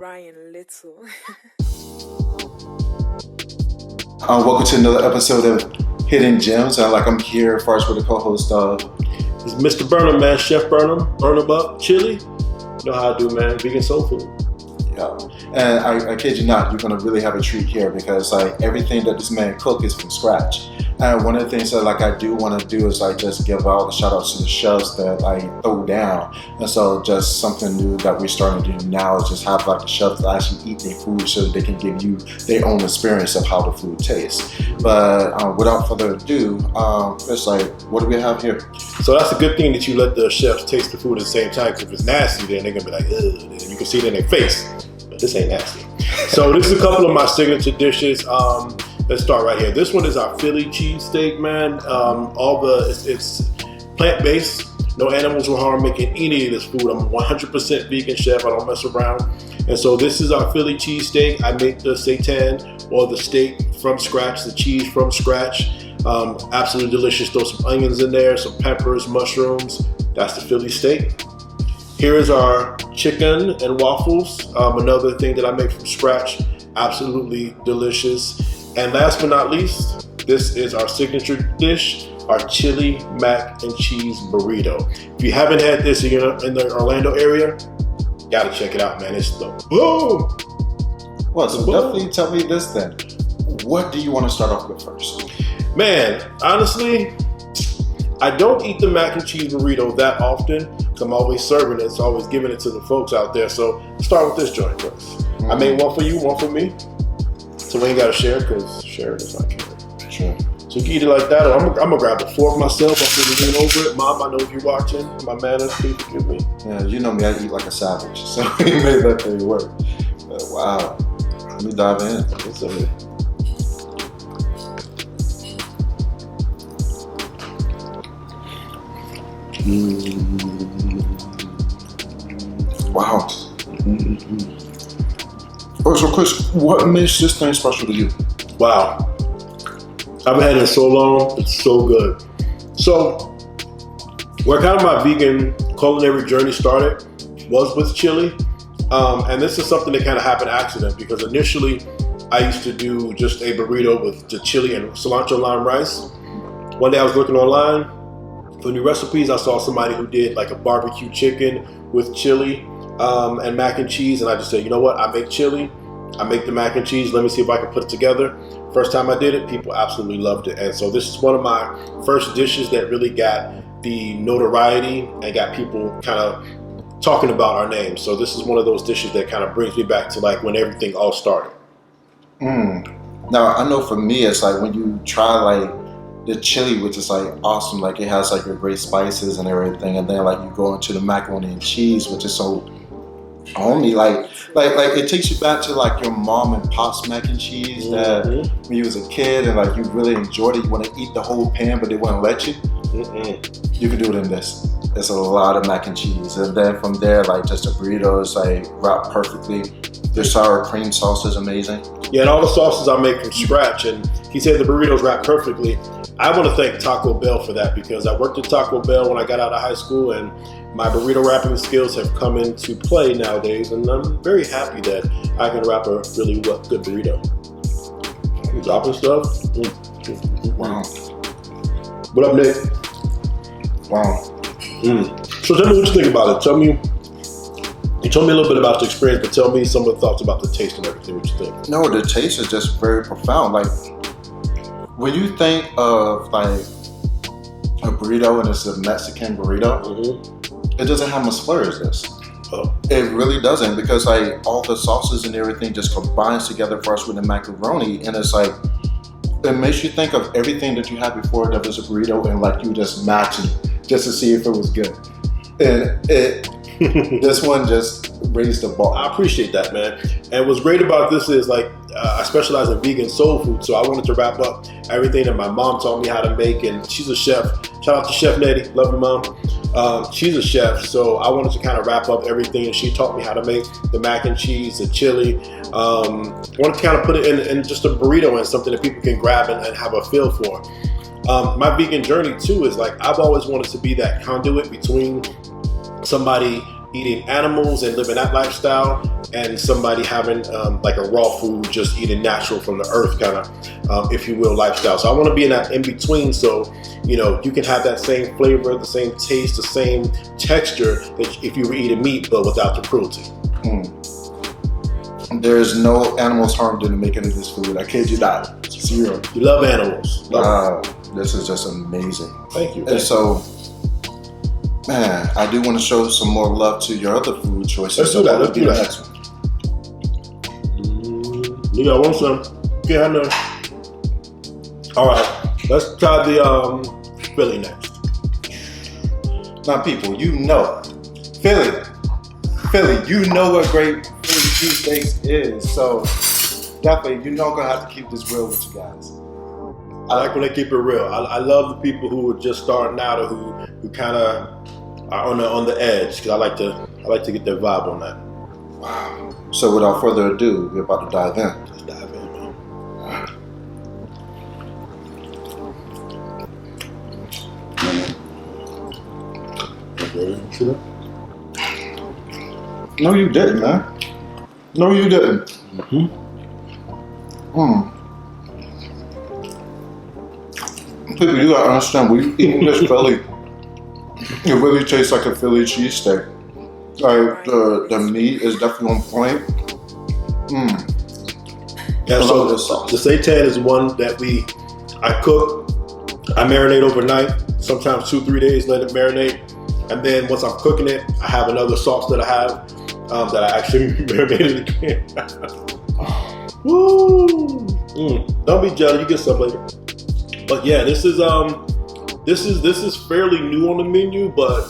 Brian Little. Welcome to another episode of Hidden Gems. I'm here first with the co-host It's Mr. Burnham, man. Chef Burnham, Chili. You know how I do, man. Vegan soul food. Yeah. And I kid you not, you're gonna really have a treat here because everything that this man cook is from scratch. And one of the things that I do want to do is just give all the shout outs to the chefs that I throw down. And so just something new that we're starting to do now is just have the chefs that actually eat their food so that they can give you their own experience of how the food tastes. But without further ado, it's what do we have here? So that's a good thing that you let the chefs taste the food at the same time, because if it's nasty, then they're gonna be like, ugh, and you can see it in their face. But this ain't nasty. So this is a couple of my signature dishes. Let's start right here. This one is our Philly cheesesteak, man. It's plant-based. No animals were harmed making any of this food. I'm a 100% vegan chef. I don't mess around. And so this is our Philly cheesesteak. I make the seitan, or the steak from scratch, the cheese from scratch. Absolutely delicious. Throw some onions in there, some peppers, mushrooms. That's the Philly steak. Here is our chicken and waffles. Another thing that I make from scratch. Absolutely delicious. And last but not least, this is our signature dish, our chili mac and cheese burrito. If you haven't had this in the Orlando area, gotta check it out, man. It's the boom. Well, so definitely tell me this then. What do you want to start off with first? Man, honestly, I don't eat the mac and cheese burrito that often because I'm always serving it. So always giving it to the folks out there. So let's start with this joint first. Mm-hmm. I made one for you, one for me. So we ain't gotta share because sharing is not caring. Sure. So you can eat it like that, or I'm gonna grab a fork myself. I'm gonna lean over it. Mom, I know if you're watching. My manners, please forgive me. Yeah, you know me, I eat like a savage, so he made that thing work. But wow, let me dive in. What's up here? Wow. Mm-hmm. Oh, so Chris, what makes this thing special to you? Wow. I haven't had it in so long. It's so good. So, where kind of my vegan culinary journey started was with chili. And this is something that kind of happened accident because initially I used to do just a burrito with the chili and cilantro lime rice. One day I was looking online for new recipes. I saw somebody who did a barbecue chicken with chili and mac and cheese, and I just said, you know what, I make chili, I make the mac and cheese, let me see if I can put it together. First time I did it, people absolutely loved it, and so this is one of my first dishes that really got the notoriety and got people kind of talking about our name. So this is one of those dishes that kind of brings me back to when everything all started. Now I know for me it's when you try the chili, which is awesome, it has your great spices and everything, and then you go into the macaroni and cheese, which is so homey, it takes you back to your mom and pop's mac and cheese that when you was a kid and you really enjoyed it. You want to eat the whole pan, but they wouldn't let you. You can do it in this. It's a lot of mac and cheese, and then from there, just a burrito is wrapped perfectly. The sour cream sauce is amazing. Yeah, and all the sauces I make from scratch, and he said the burritos wrap perfectly. I want to thank Taco Bell for that because I worked at Taco Bell when I got out of high school, and my burrito wrapping skills have come into play nowadays, and I'm very happy that I can wrap a really good burrito. Dropping stuff. Wow. What up, Nick? Wow. So tell me what you think about it. You told me a little bit about the experience, but tell me some of the thoughts about the taste and everything. What you think? No, the taste is just very profound. When you think of a burrito and it's a Mexican burrito, it doesn't have much flavor as this. Oh. It really doesn't, because all the sauces and everything just combines together for us with the macaroni, and it's it makes you think of everything that you had before that was a burrito, and you just matching just to see if it was good. And this one just raised the bar. I appreciate that, man. And what's great about this is I specialize in vegan soul food, so I wanted to wrap up everything that my mom taught me how to make, and she's a chef. Shout out to Chef Nettie, love you, Mom. She's a chef, so I wanted to kind of wrap up everything, and she taught me how to make the mac and cheese, the chili. I wanted to kind of put it in just a burrito and something that people can grab and have a feel for. My vegan journey too is I've always wanted to be that conduit between somebody eating animals and living that lifestyle, and somebody having like a raw food, just eating natural from the earth kind of, if you will, lifestyle. So I want to be in that in between, so you know you can have that same flavor, the same taste, the same texture that if you were eating meat, but without the cruelty. There's no animals harmed in the making of this food. I kid you not. 0. You love animals. This is just amazing. Thank you. And so, man, I do want to show some more love to your other food choices. Let's do that. Let's do that. Next one. Yeah, I want some. Yeah, I know. All right, let's try the Philly next. Now, people, you know, Philly, you know what great Philly cheesesteaks is. So, definitely, you're not gonna have to keep this real with you guys. I like when they keep it real. I love the people who are just starting out or who kind of are on the edge, because I like to get their vibe on that. Wow. So without further ado, we're about to dive in. Let's dive in, man. No, you didn't, man. No, you didn't. People, you gotta understand, when you eat this Philly, it really tastes like a Philly cheesesteak. Like the meat is definitely on point. Yeah, so the seitan is one that I cook, I marinate overnight, sometimes 2-3 days, let it marinate. And then once I'm cooking it, I have another sauce that I have that I actually marinated again. Woo! Don't be jealous, you get some later. But yeah, this is fairly new on the menu, but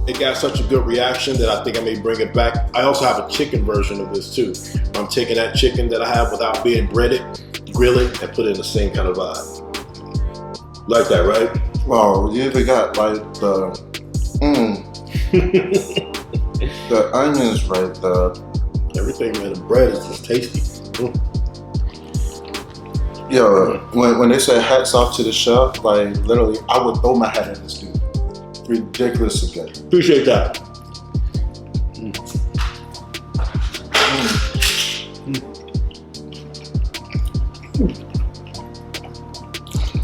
it got such a good reaction that I think I may bring it back. I also have a chicken version of this too. I'm taking that chicken that I have without being breaded, grill it, and put it in the same kind of vibe. Like that, right? Wow, you even got like the the onions, right? Everything, man. The bread is just tasty. Yo, when they say hats off to the chef, like literally, I would throw my hat at this dude. Ridiculous again. Appreciate that.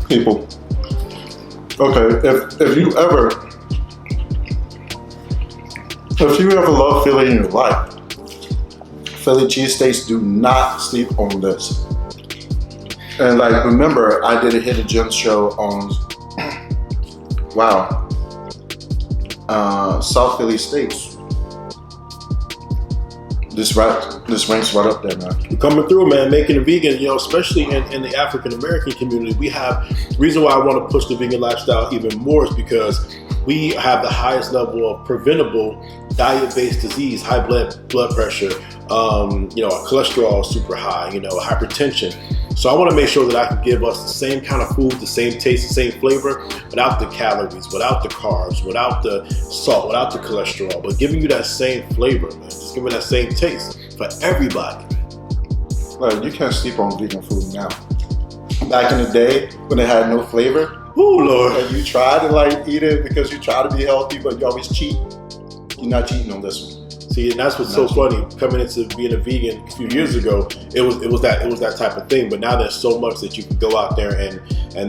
People, okay, if you ever love Philly in your life, Philly cheesesteaks, do not sleep on this. And like, remember, I did a Hidden Gem show on, South Philly steaks. This ranks right up there, man. We're coming through, man, making it vegan, you know, especially in the African American community. We have, the reason why I want to push the vegan lifestyle even more is because we have the highest level of preventable diet-based disease, high blood pressure, you know, cholesterol is super high, you know, hypertension. So I want to make sure that I can give us the same kind of food, the same taste, the same flavor, without the calories, without the carbs, without the salt, without the cholesterol, but giving you that same flavor, man. Just giving that same taste for everybody. Like, you can't sleep on vegan food now. Back in the day, when it had no flavor, oh Lord, and you try to like eat it because you try to be healthy, but you always cheat. You're not cheating on this one. See, and that's what's so funny. Coming into being a vegan a few years ago, it was that type of thing. But now there's so much that you can go out there and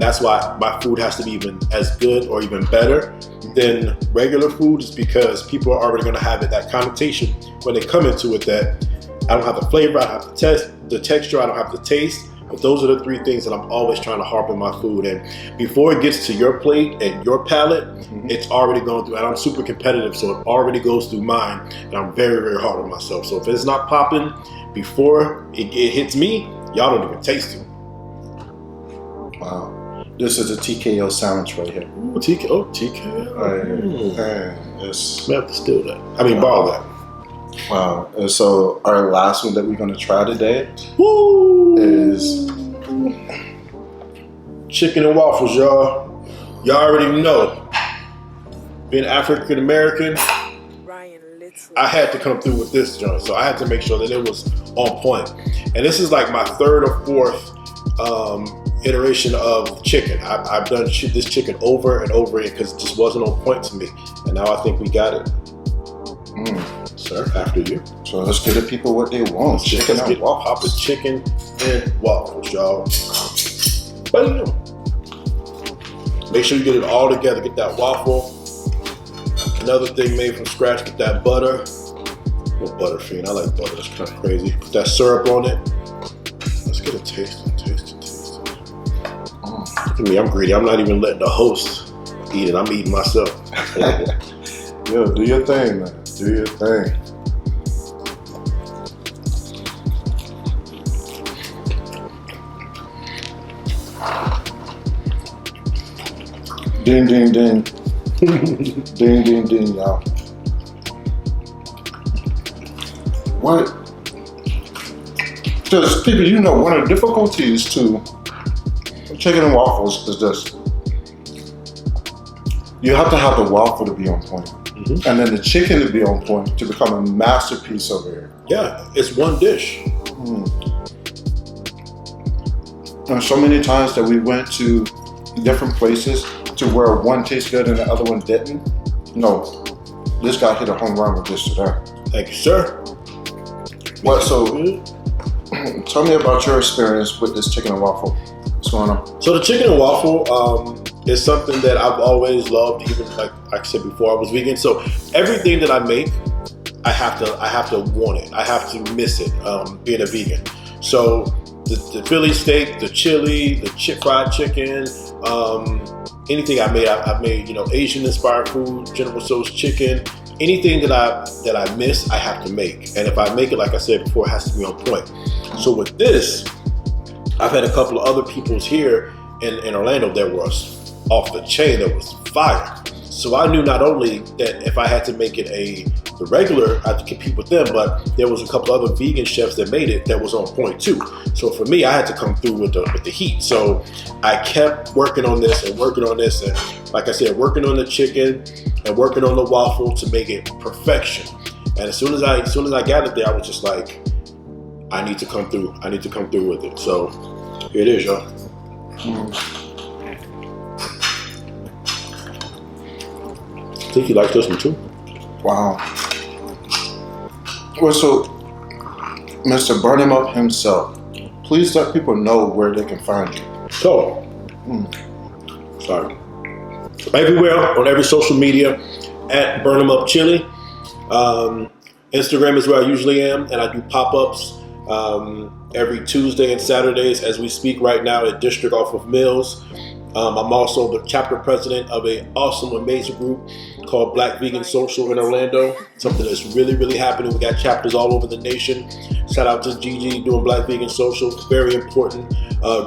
that's why my food has to be even as good or even better than regular food, is because people are already going to have that connotation when they come into it that I don't have the flavor, I don't have the texture, I don't have the taste. But those are the three things that I'm always trying to harp in my food. And before it gets to your plate and your palate, it's already going through, and I'm super competitive, so it already goes through mine, and I'm very, very hard on myself. So if it's not popping before it hits me, y'all don't even taste it. Wow. This is a TKO sandwich right here. Ooh, TKO. Yes. We have to steal that. I mean, borrow that. Wow. And so our last one that we're going to try today is chicken and waffles, y'all. Y'all already know. Being African American, I had to come through with this joint, so I had to make sure that it was on point. And this is like my third or fourth iteration of chicken. I've done this chicken over and over again because it just wasn't on point to me, and now I think we got it. Sir, after you. So let's give the people what they want. Let's get Papa chicken and waffles, y'all. Bam. Make sure you get it all together. Get that waffle. Another thing made from scratch. Get that butter. Well, butter fiend. I like butter. That's kind of crazy. Put that syrup on it. Let's get a taste. Look at me. I'm greedy. I'm not even letting the host eat it. I'm eating myself. Yo, do your thing, man. Do your thing. Ding, ding, ding. Ding, ding, ding, y'all. What? Just people, you know, one of the difficulties to chicken and waffles is this. You have to have the waffle to be on point. And then the chicken to be on point to become a masterpiece over here. Yeah, it's one dish. And so many times that we went to different places to where one tastes good and the other one didn't. No, this guy hit a home run with this today. Thank you, sir. What? So, tell me about your experience with this chicken and waffle. What's going on? So the chicken and waffle is something that I've always loved, even like I said before I was vegan. So everything that I make, I have to want it. I have to miss it. Being a vegan. So the Philly steak, the chili, the fried chicken, anything I made, I've made, Asian inspired food, General Tso's chicken. Anything that I miss, I have to make. And if I make it, like I said before, it has to be on point. So with this, I've had a couple of other people's here in Orlando that was off the chain, that was fire. So I knew not only that if I had to make it the regular, I had to compete with them, but there was a couple other vegan chefs that made it that was on point too. So for me, I had to come through with the heat. So I kept working on this, and like I said, working on the chicken and working on the waffle to make it perfection. And as soon as I got it there, I was just like, I need to come through. I need to come through with it. So here it is, y'all. I think you like this one too. Wow. Well, so Mr. Burn Him Up himself, please let people know where they can find you. So, everywhere on every social media at BURNAMUPCHILI. Instagram is where I usually am, and I do pop-ups every Tuesday and Saturdays as we speak right now at District off of Mills. I'm also the chapter president of an awesome, amazing group called Black Vegan Social in Orlando. Something that's really, really happening. We got chapters all over the nation. Shout out to Gigi doing Black Vegan Social. Very important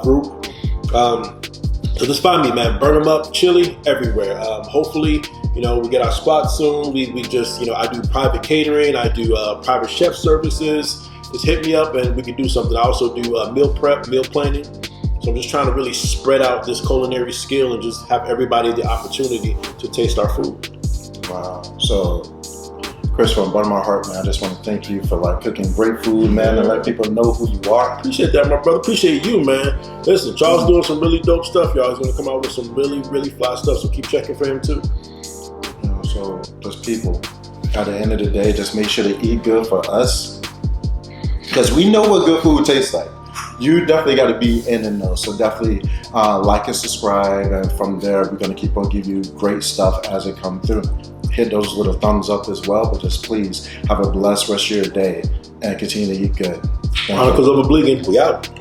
group. So just find me, man. Burn 'em up, chili everywhere. Hopefully, we get our spot soon. We just, I do private catering. I do private chef services. Just hit me up and we can do something. I also do meal prep, meal planning. So I'm just trying to really spread out this culinary skill and just have everybody the opportunity to taste our food. Wow. So, Chris, from the bottom of my heart, man, I just want to thank you for cooking great food, man, and let people know who you are. Appreciate that, my brother. Appreciate you, man. Listen, Charles doing some really dope stuff, y'all. He's going to come out with some really, really fly stuff, so keep checking for him too. So those people, at the end of the day, just make sure to eat good for us, because we know what good food tastes like. You definitely got to be in the know, so definitely like and subscribe, and from there we're going to keep on giving you great stuff as it comes through. Hit those little thumbs up as well, but just please have a blessed rest of your day and continue to eat good. Chronicles of Oblivion, we out.